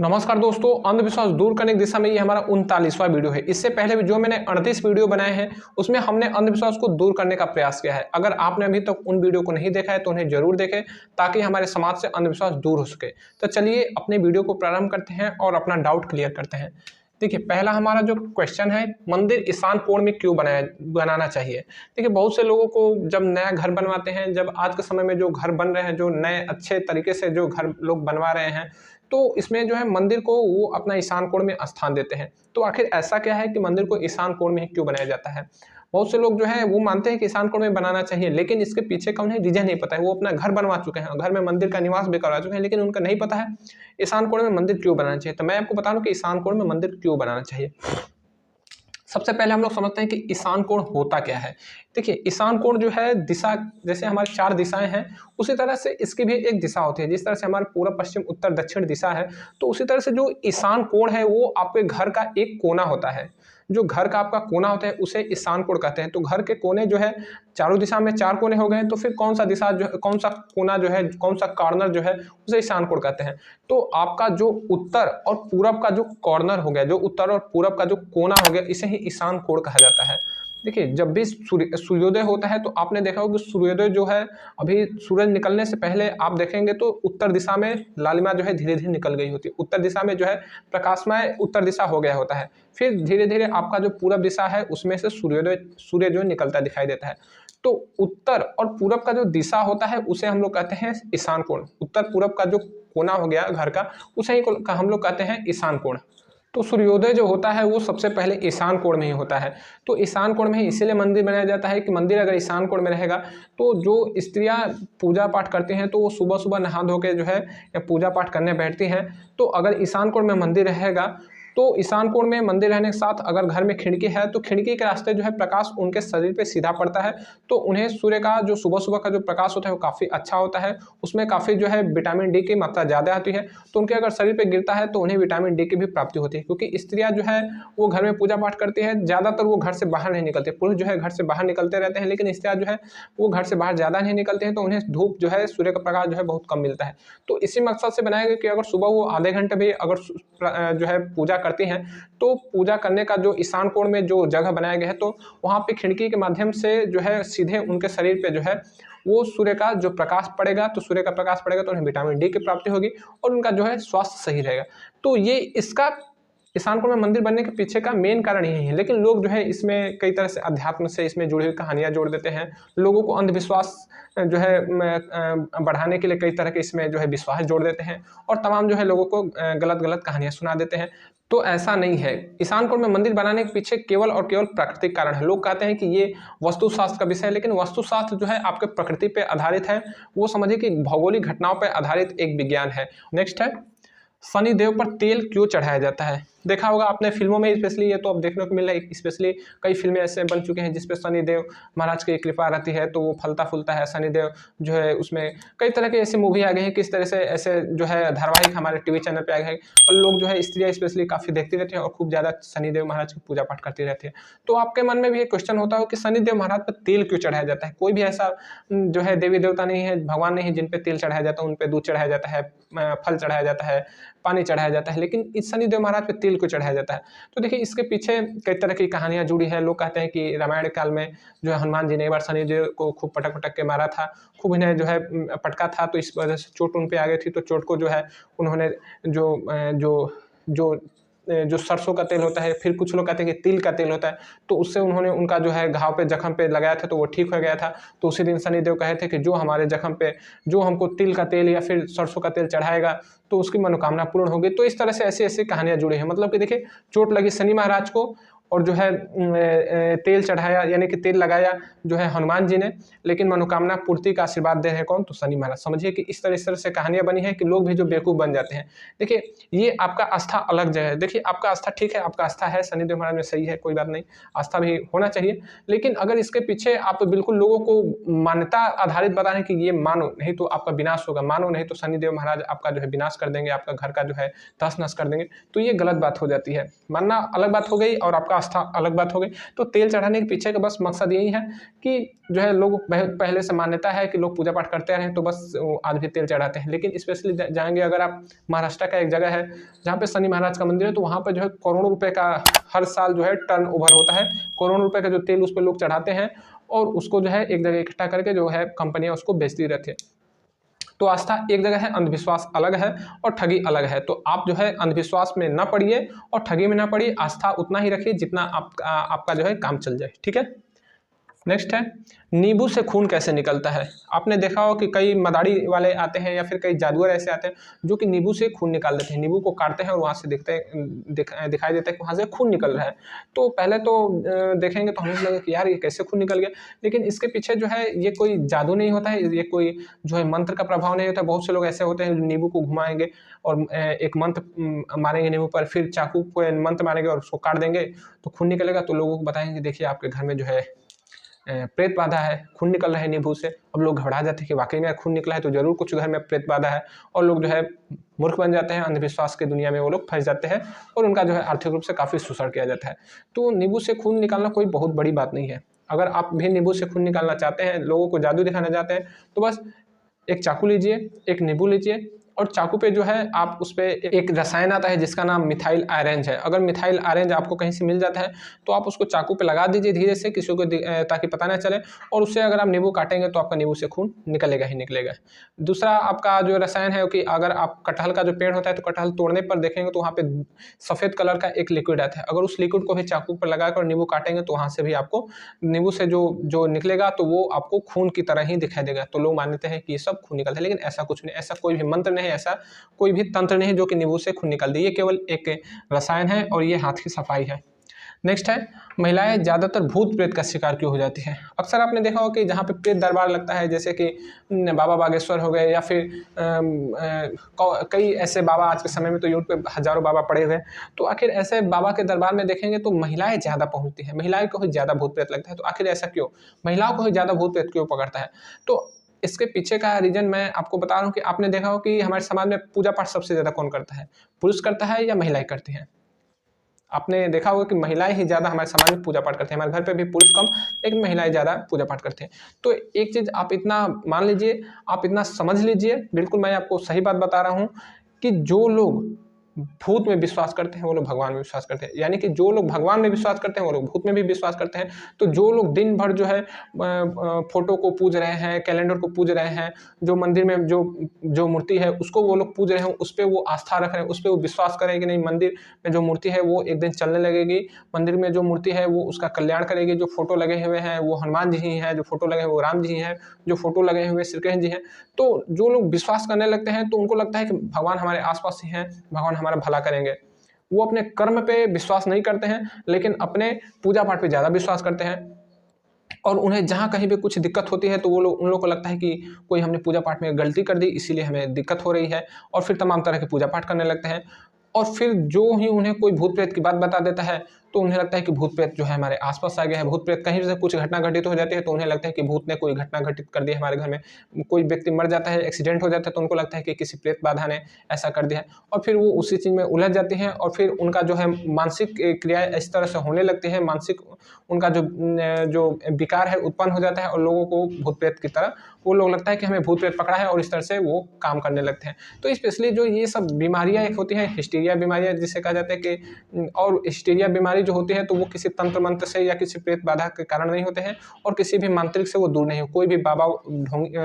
नमस्कार दोस्तों, अंधविश्वास दूर करने की दिशा में ये हमारा 39वां वीडियो है। इससे पहले भी जो मैंने 38 वीडियो बनाए हैं उसमें हमने अंधविश्वास को दूर करने का प्रयास किया है। अगर आपने अभी तक उन वीडियो को नहीं देखा है तो उन्हें जरूर देखें ताकि हमारे समाज से अंधविश्वास दूर हो सके। तो चलिए अपने वीडियो को प्रारंभ करते हैं और अपना डाउट क्लियर करते हैं। देखिए, पहला हमारा जो क्वेश्चन है, मंदिर ईशान कोण में क्यों बनाना चाहिए। देखिए, बहुत से लोगों को जब नया घर बनवाते हैं, जब आज के समय में जो घर बन रहे हैं, जो नए अच्छे तरीके से जो घर लोग बनवा रहे हैं, तो इसमें जो है मंदिर को वो अपना ईशान कोण में स्थान देते हैं। तो आखिर ऐसा क्या है कि मंदिर को ईशान कोण में ही क्यों बनाया जाता है। बहुत से लोग जो है वो मानते हैं कि ईशान कोण में बनाना चाहिए, लेकिन इसके पीछे का उन्हें रीजन नहीं पता है। वो अपना घर बनवा चुके हैं, घर में मंदिर का निवास भी करवा चुके हैं, लेकिन उनका नहीं पता है ईशान कोण में मंदिर क्यों बनाना चाहिए। तो मैं आपको बता दूं कि ईशान कोण में मंदिर क्यों बनाना चाहिए। सबसे पहले हम लोग समझते हैं कि ईशान कोण होता क्या है। देखिए, ईशान कोण जो है दिशा, जैसे हमारी 4 दिशाएं हैं, उसी तरह से इसकी भी एक दिशा होती है। जिस तरह से हमारे पूर्व पश्चिम उत्तर दक्षिण दिशा है, तो उसी तरह से जो ईशान कोण है वो आपके घर का एक कोना होता है। जो घर का आपका कोना होता है उसे ईशान कोण कहते हैं। तो घर के कोने जो है, चारों दिशा में 4 कोने हो गए, तो फिर कौन सा दिशा जो है, कौन सा कोना जो है, कौन सा कॉर्नर जो है, उसे ईशान कोण कहते हैं। तो आपका जो उत्तर और पूरब का जो कॉर्नर हो गया, जो उत्तर और पूरब का जो कोना हो गया, इसे ही ईशान कोण कहा जाता है। देखिए, जब भी सूर्योदय होता है तो आपने देखा होगा कि सूर्योदय जो है, अभी सूरज निकलने से पहले आप देखेंगे तो उत्तर दिशा में लालिमा जो है धीरे धीरे निकल गई होती है। उत्तर दिशा में जो है प्रकाशमय उत्तर दिशा हो गया होता है। फिर धीरे धीरे आपका जो पूरब दिशा है उसमें से सूर्य जो निकलता दिखाई देता है। तो उत्तर और पूरब का जो दिशा होता है उसे हम लोग कहते हैं ईशान कोण। उत्तर पूरब का जो कोना हो गया घर का, उसे ही हम लोग कहते हैं ईशान कोण। तो सूर्योदय जो होता है वो सबसे पहले ईशान कोण में ही होता है। तो ईशान कोण में ही इसीलिए मंदिर बनाया जाता है कि मंदिर अगर ईशान कोण में रहेगा तो जो स्त्रियां पूजा पाठ करती हैं तो वो सुबह सुबह नहा धो के जो है या पूजा पाठ करने बैठती हैं। तो अगर ईशान कोण में मंदिर रहेगा तो ईशान कोण में मंदिर रहने के साथ अगर घर में खिड़की है तो खिड़की के रास्ते जो है प्रकाश उनके शरीर पे सीधा पड़ता है। तो उन्हें सूर्य का जो सुबह सुबह का जो प्रकाश होता है वो काफ़ी अच्छा होता है। उसमें काफ़ी जो है विटामिन डी की मात्रा ज़्यादा आती है। तो उनके अगर शरीर पे गिरता है तो उन्हें विटामिन डी की भी प्राप्ति होती है, क्योंकि स्त्रियाँ जो है वो घर में पूजा पाठ करती है, ज़्यादातर वो घर से बाहर नहीं निकलते। पुरुष जो है घर से बाहर निकलते रहते हैं, लेकिन स्त्रियाँ जो है वो घर से बाहर ज़्यादा नहीं निकलते हैं, तो उन्हें धूप जो है, सूर्य का प्रकाश जो है बहुत कम मिलता है। तो इसी मकसद से बनाया गया कि अगर सुबह वो आधे घंटे भी अगर जो है पूजा करती हैं, तो पूजा करने का जो ईशान कोण में जो जगह बनाया गया है, तो वहाँ पे खिड़की के माध्यम से जो है सीधे उनके शरीर पे जो है वो सूर्य का जो प्रकाश पड़ेगा, तो सूर्य का प्रकाश पड़ेगा तो उन्हें विटामिन डी की प्राप्ति होगी और उनका जो है स्वास्थ्य सही रहेगा। तो ये इसका ईशान कोण में मंदिर बनने के पीछे का मेन कारण यही है। लेकिन लोग जो है इसमें कई तरह से अध्यात्म से इसमें जुड़ी हुई कहानियाँ जोड़ देते हैं। लोगों को अंधविश्वास जो है बढ़ाने के लिए कई तरह के इसमें जो है विश्वास जोड़ देते हैं और तमाम जो है लोगों को गलत गलत कहानियाँ सुना देते हैं। तो ऐसा नहीं है। ईशान कोण में मंदिर बनाने के पीछे केवल और केवल प्राकृतिक कारण है। लोग कहते हैं कि ये वास्तुशास्त्र का विषय है, लेकिन वास्तुशास्त्र जो है आपके प्रकृति पे आधारित है। वो समझिए कि भौगोलिक घटनाओं पर आधारित एक विज्ञान है। नेक्स्ट है, शनि देव पर तेल क्यों चढ़ाया जाता है। देखा होगा आपने फिल्मों में, स्पेशली ये तो अब देखने को मिल रहा है, स्पेशली कई फिल्में ऐसे बन चुके हैं जिसपे शनि देव महाराज की कृपा रहती है, तो वो फलता फूलता है शनि देव जो है। उसमें कई तरह के ऐसे मूवी आ गए हैं, किस तरह से ऐसे जो है धारावाहिक हमारे टीवी चैनल पे आ गए हैं और लोग जो है स्त्रियाँ स्पेशली काफ़ी देखती रहती हैं और खूब ज़्यादा शनिदेव महाराज की पूजा पाठ करती रहती है। तो आपके मन में भी एक क्वेश्चन होता हो कि शनिदेव महाराज पर तेल क्यों चढ़ाया जाता है। कोई भी ऐसा जो है देवी देवता नहीं है, भगवान नहीं है जिन पे तेल चढ़ाया जाता है। उन पे दूध चढ़ाया जाता है, फल चढ़ाया जाता है, पानी चढ़ाया जाता है, लेकिन इस शनिदेव महाराज पे तेल क्यों चढ़ाया जाता है। तो देखिए, इसके पीछे कई तरह की कहानियाँ जुड़ी है। लोग कहते हैं कि रामायण काल में जो है हनुमान जी ने एक बार शनिदेव को खूब पटक पटक के मारा था, खूब इन्हें जो है पटका था, तो इस वजह से चोट उन पे आ गई थी। तो चोट को जो है उन्होंने जो सरसों का तेल होता है, फिर कुछ लोग कहते हैं कि तिल का तेल होता है, तो उससे उन्होंने उनका जो है घाव पे जख्म पे लगाया था तो वो ठीक हो गया था। तो उसी दिन शनिदेव कहे थे कि जो हमारे जख्म पे जो हमको तिल का तेल या फिर सरसों का तेल चढ़ाएगा तो उसकी मनोकामना पूर्ण होगी। तो इस तरह से ऐसी ऐसी कहानियाँ जुड़ी हैं। मतलब कि देखिए, चोट लगी शनि महाराज को और जो है तेल चढ़ाया, यानी कि तेल लगाया जो है हनुमान जी ने, लेकिन मनोकामना पूर्ति का आशीर्वाद दे रहे हैं कौन, तो शनि महाराज। समझिए कि इस तरह से कहानियाँ बनी है कि लोग भी जो बेवकूफ़ बन जाते हैं। देखिए, ये आपका आस्था अलग जगह है। देखिए, आपका आस्था ठीक है, आपका आस्था है शनिदेव महाराज में, सही है, कोई बात नहीं, आस्था भी होना चाहिए। लेकिन अगर इसके पीछे आप बिल्कुल लोगों को मान्यता आधारित बता रहे हैं कि ये मानो नहीं तो आपका विनाश होगा, मानो नहीं तो शनिदेव महाराज आपका जो है विनाश कर देंगे, आपका घर का जो है तहस नहस कर देंगे, तो ये गलत बात हो जाती है। मानना अलग बात हो गई और आपका आस्था अलग बात हो गई। तो तेल चढ़ाने के पीछे का बस मकसद यही है कि जो है लोग पहले से मान्यता है कि लोग पूजा पाठ करते रहें, तो बस आज भी तेल चढ़ाते हैं। लेकिन स्पेशली जाएंगे अगर आप, महाराष्ट्र का एक जगह है जहाँ पे शनि महाराज का मंदिर है, तो वहाँ पर जो है करोड़ों रुपए का हर साल जो है टर्न ओवर होता है। करोड़ों रुपए का जो तेल उस पर लोग चढ़ाते हैं और उसको जो है एक जगह इकट्ठा करके जो है कंपनियां उसको बेचती रहती है। तो आस्था एक जगह है, अंधविश्वास अलग है और ठगी अलग है। तो आप जो है अंधविश्वास में ना पड़िए और ठगी में ना पड़िए, आस्था उतना ही रखिए जितना आपका जो है काम चल जाए। ठीक है। नेक्स्ट है, नींबू से खून कैसे निकलता है। आपने देखा हो कि कई मदारी वाले आते हैं या फिर कई जादूगर ऐसे आते हैं जो कि नींबू से खून निकाल देते हैं। नींबू को काटते हैं और वहाँ से दिखाई देता है कि वहाँ से खून निकल रहा है। तो पहले तो देखेंगे तो हमें लगेगा कि यार ये कैसे खून निकल गया, लेकिन इसके पीछे जो है ये कोई जादू नहीं होता है, ये कोई जो है मंत्र का प्रभाव नहीं होता। बहुत से लोग ऐसे होते हैं जो नींबू को घुमाएंगे और एक मंत्र मारेंगे नींबू पर, फिर चाकू को मंत्र मारेंगे और उसको काट देंगे तो खून निकलेगा। तो लोगों को बताएंगे देखिए आपके घर में जो है प्रेत बाधा है, खून निकल रहा है नींबू से। अब लोग घबरा जाते हैं कि वाकई में खून निकला है तो जरूर कुछ घर में प्रेत बाधा है, और लोग जो है मूर्ख बन जाते हैं, अंधविश्वास की दुनिया में वो लोग फंस जाते हैं और उनका जो है आर्थिक रूप से काफ़ी शोषण किया जाता है। तो नींबू से खून निकालना कोई बहुत बड़ी बात नहीं है। अगर आप भी नींबू से खून निकालना चाहते हैं, लोगों को जादू दिखाना चाहते हैं, तो बस एक चाकू लीजिए, एक नींबू लीजिए और चाकू पे जो है आप उस पे एक रसायन आता है जिसका नाम मिथाइल ऑरेंज है। अगर मिथाइल ऑरेंज आपको कहीं से मिल जाता है तो आप उसको चाकू पे लगा दीजिए धीरे से, किसी को ताकि पता ना चले, और उससे अगर आप नींबू काटेंगे तो आपका नींबू से खून निकलेगा ही निकलेगा। दूसरा आपका जो रसायन है कि अगर आप कटहल का जो पेड़ होता है तो कटहल तोड़ने पर देखेंगे तो वहाँ पे सफ़ेद कलर का एक लिक्विड आता है। अगर उस लिक्विड को भी चाकू पर लगाकर नींबू काटेंगे तो वहाँ से भी आपको नींबू से जो निकलेगा तो वो आपको खून की तरह ही दिखाई देगा। तो लोग मानते हैं कि ये सब खून निकलता है, लेकिन ऐसा कुछ नहीं, ऐसा कोई भी मंत्र नहीं, ऐसा कोई भी तंत्र नहीं जो कि नींबू से खून निकाल दे। ये केवल एक रसायन है और ये हाथ की सफाई है। नेक्स्ट है, महिलाएं ज़्यादातर भूत प्रेत का शिकार क्यों हो जाती हैं। अक्सर आपने देखा हो कि जहाँ पे प्रेत दरबार लगता है, जैसे कि बाबा बागेश्वर हो गए या फिर कई ऐसे बाबा, आज के समय में तो यूट्यूब पे हजारों बाबा पड़े हुए हैं, तो आखिर ऐसे बाबा के दरबार में देखेंगे तो महिलाएं ज़्यादा पहुँचती हैं, महिलाएं को ही ज़्यादा भूत प्रेत लगता है। तो आखिर ऐसा क्यों, महिलाओं को ही ज़्यादा भूत प्रेत क्यों पकड़ता है। तो इसके पीछे का रीजन मैं आपको बता रहा हूँ कि आपने देखा हो कि हमारे समाज में पूजा पाठ सबसे ज़्यादा कौन करता है, पुरुष करता है या महिलाएं करती हैं। आपने देखा होगा कि महिलाएं ही ज़्यादा हमारे समाज में पूजा पाठ करते हैं। हमारे घर पे भी पुरुष कम, लेकिन महिलाएं ज़्यादा पूजा पाठ करते हैं। तो एक चीज़ आप इतना मान लीजिए, आप इतना समझ लीजिए, बिल्कुल मैं आपको सही बात बता रहा हूँ कि जो लोग भूत में विश्वास करते हैं वो लोग भगवान में विश्वास करते हैं। यानी कि जो लोग भगवान में विश्वास करते हैं वो लोग भूत में भी विश्वास करते हैं। तो जो लोग दिन भर जो है फोटो को पूज रहे हैं, कैलेंडर को पूज रहे हैं, जो मंदिर में जो मूर्ति है उसको वो लोग पूज रहे हैं, उस पर वो आस्था रख रहे हैं, उस पर वो विश्वास करें कि नहीं मंदिर में जो मूर्ति है वो एक दिन चलने लगेगी, मंदिर में जो मूर्ति है वो उसका कल्याण करेगी, जो फोटो लगे हुए हैं वो हनुमान जी ही हैं, जो फोटो लगे हुए वो राम जी ही हैं, जो फोटो लगे हुए श्री कृष्ण जी हैं। तो जो लोग विश्वास करने लगते हैं तो उनको लगता है कि भगवान हमारे आसपास ही हैं, भगवान हमारा भला करेंगे। वो अपने कर्म पे विश्वास नहीं करते हैं, लेकिन अपने पूजा पाठ पे ज़्यादा विश्वास करते हैं। और उन्हें जहाँ कहीं भी कुछ दिक्कत होती है तो वो लोग, उन लोगों को लगता है कि कोई हमने पूजा पाठ में गलती कर दी इसीलिए हमें दिक्कत हो रही है, और फिर तमाम तरह के पूजा पाठ करने लगते हैं। और फिर जो ही उन्हें कोई भूत प्रेत की बात बता देता है तो उन्हें लगता है कि भूत प्रेत जो है हमारे आसपास आ गया है, भूत प्रेत कहीं से कुछ घटना घटित हो जाती है तो उन्हें लगता है कि भूत ने कोई घटना घटित कर दी है हमारे घर में, कोई व्यक्ति मर जाता है, एक्सीडेंट हो जाता है तो उनको लगता है कि किसी प्रेत बाधा ने ऐसा कर दिया है, और फिर वो उसी चीज़ में उलझ जाती हैं और फिर उनका जो है मानसिक क्रियाएं इस तरह से होने लगती है, मानसिक उनका जो विकार है उत्पन्न हो जाता है और लोगों को भूत प्रेत की तरह वो लोग लगता है कि हमें भूत प्रेत पकड़ा है और इस तरह से वो काम करने लगते हैं। तो स्पेशली जो ये सब बीमारियां एक होती हैं हिस्टीरिया बीमारियां जिसे कहा जाता है कि, और हिस्टीरिया बीमारी जो होती है तो वो किसी तंत्र मंत्र से या किसी प्रेत बाधा के कारण नहीं होते हैं और किसी भी मांत्रिक से वो दूर नहीं हो, कोई भी बाबा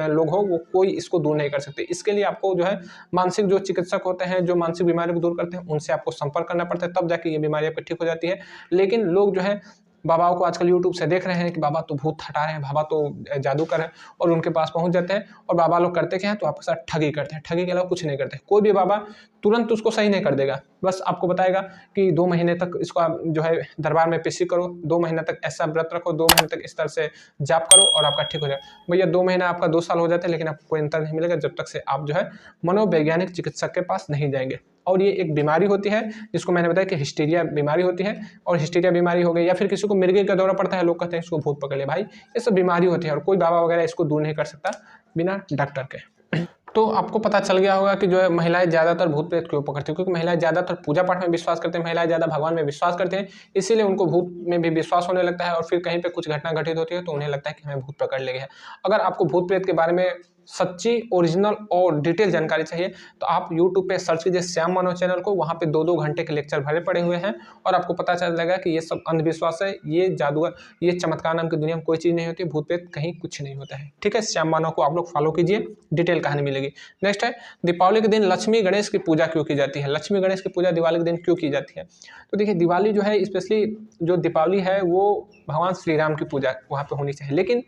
लोग हो वो कोई इसको दूर नहीं कर सकते। इसके लिए आपको जो है मानसिक जो चिकित्सक होते हैं जो मानसिक बीमारी को दूर करते हैं उनसे आपको संपर्क करना पड़ता है, तब जाके ये बीमारी आपकी ठीक हो जाती है। लेकिन लोग जो है बाबाओं को आजकल यूट्यूब से देख रहे हैं कि बाबा तो भूत हटा रहे हैं, बाबा तो जादूगर है, और उनके पास पहुंच जाते हैं और बाबा लोग करते क्या है तो आपके साथ ठगी करते हैं, ठगी के अलावा कुछ नहीं करते। कोई भी बाबा तुरंत उसको सही नहीं कर देगा, बस आपको बताएगा कि 2 महीने तक इसको आप जो है दरबार में पेशी करो, 2 महीने तक ऐसा व्रत रखो, 2 महीने तक इस तरह से जाप करो और आपका ठीक हो जाए। भैया 2 महीना आपका 2 साल हो जाते हैं लेकिन आपको कोई अंतर नहीं मिलेगा जब तक से आप जो है मनोवैज्ञानिक चिकित्सक के पास नहीं जाएंगे। और ये एक बीमारी होती है जिसको मैंने बताया कि हिस्टीरिया बीमारी होती है, और हिस्टीरिया बीमारी हो गई या फिर किसी को मिर्गी का दौरा पड़ता है, लोग कहते हैं इसको भूत पकड़ ले, भाई ये सब बीमारी होती है और कोई बाबा वगैरह इसको दूर नहीं कर सकता बिना डॉक्टर के। तो आपको पता चल गया होगा कि जो है महिलाएं ज़्यादातर भूत प्रेत क्यों पकड़ती हैं, क्योंकि महिलाएं ज़्यादातर पूजा पाठ में विश्वास करते हैं, महिलाएं ज़्यादा भगवान में विश्वास करते हैं, इसीलिए उनको भूत में भी विश्वास होने लगता है। और फिर कहीं पे कुछ घटना घटित होती है तो उन्हें लगता है कि हमें भूत पकड़ ले गया है। अगर आपको भूत प्रेत के बारे में सच्ची ओरिजिनल और डिटेल जानकारी चाहिए तो आप यूट्यूब पे सर्च कीजिए श्याम मानव चैनल को, वहाँ पे 2-2 घंटे के लेक्चर भरे पड़े हुए हैं और आपको पता चल जाएगा कि ये सब अंधविश्वास है, ये जादू है, ये चमत्कार नाम की दुनिया में कोई चीज़ नहीं होती, भूत प्रेत कहीं कुछ नहीं होता है। ठीक है, श्याम मानव को आप लोग फॉलो कीजिए, डिटेल कहानी मिलेगी। नेक्स्ट है दीपावली के दिन लक्ष्मी गणेश की पूजा क्यों की जाती है। लक्ष्मी गणेश की पूजा दिवाली के दिन क्यों की जाती है? तो देखिए दिवाली जो है स्पेशली जो दीपावली है वो भगवान श्री राम की पूजा वहाँ पे होनी चाहिए, लेकिन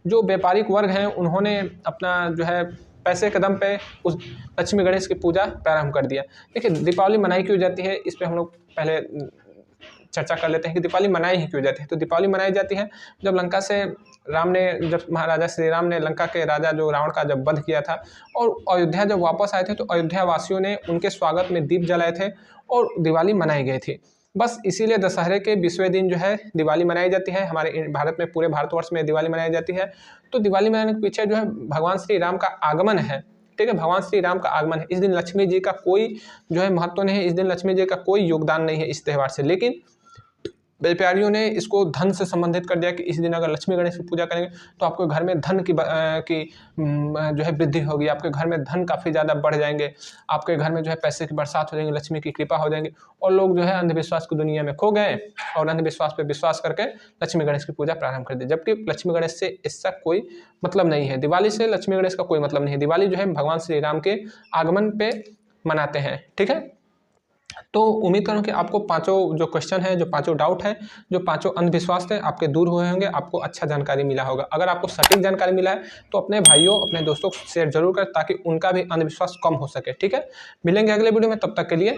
जो व्यापारिक वर्ग हैं उन्होंने अपना जो है पैसे के दम पे उस लक्ष्मी गणेश की पूजा प्रारंभ कर दिया। देखिए दीपावली मनाई क्यों जाती है, इस पे हम लोग पहले चर्चा कर लेते हैं कि दीपावली मनाई ही क्यों जाती है। तो दीपावली मनाई जाती है जब लंका से जब महाराजा श्री राम ने लंका के राजा जो रावण का जब वध किया था और अयोध्या जब वापस आए थे तो अयोध्या वासियों ने उनके स्वागत में दीप जलाए थे और दिवाली मनाई गई थी। बस इसीलिए दशहरे के 20वें दिन जो है दिवाली मनाई जाती है। हमारे भारत में, पूरे भारतवर्ष में दिवाली मनाई जाती है। तो दिवाली मनाने के पीछे जो है भगवान श्री राम का आगमन है। ठीक है, भगवान श्री राम का आगमन है। इस दिन लक्ष्मी जी का कोई जो है महत्व नहीं है, इस दिन लक्ष्मी जी का कोई योगदान नहीं है इस त्यौहार से, लेकिन व्यापारियों ने इसको धन से संबंधित कर दिया कि इस दिन अगर लक्ष्मी गणेश की पूजा करेंगे तो आपके घर में धन की जो है वृद्धि होगी, आपके घर में धन काफ़ी ज़्यादा बढ़ जाएंगे, आपके घर में जो है पैसे की बरसात हो जाएंगी, लक्ष्मी की कृपा हो जाएंगी। और लोग जो है अंधविश्वास की दुनिया में खो गए और अंधविश्वास पर विश्वास करके लक्ष्मी गणेश की पूजा प्रारंभ कर दी, जबकि लक्ष्मी गणेश से इसका कोई मतलब नहीं है। दिवाली से लक्ष्मी गणेश का कोई मतलब नहीं है। दिवाली जो है भगवान श्री राम के आगमन पे मनाते हैं। ठीक है, तो उम्मीद करूँ कि आपको पांचों जो क्वेश्चन है, जो पांचों डाउट है, जो पांचों अंधविश्वास थे आपके दूर हुए होंगे, आपको अच्छा जानकारी मिला होगा। अगर आपको सटीक जानकारी मिला है तो अपने भाइयों, अपने दोस्तों को शेयर जरूर करें ताकि उनका भी अंधविश्वास कम हो सके। ठीक है, मिलेंगे अगले वीडियो में, तब तक के लिए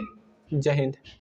जय हिंद।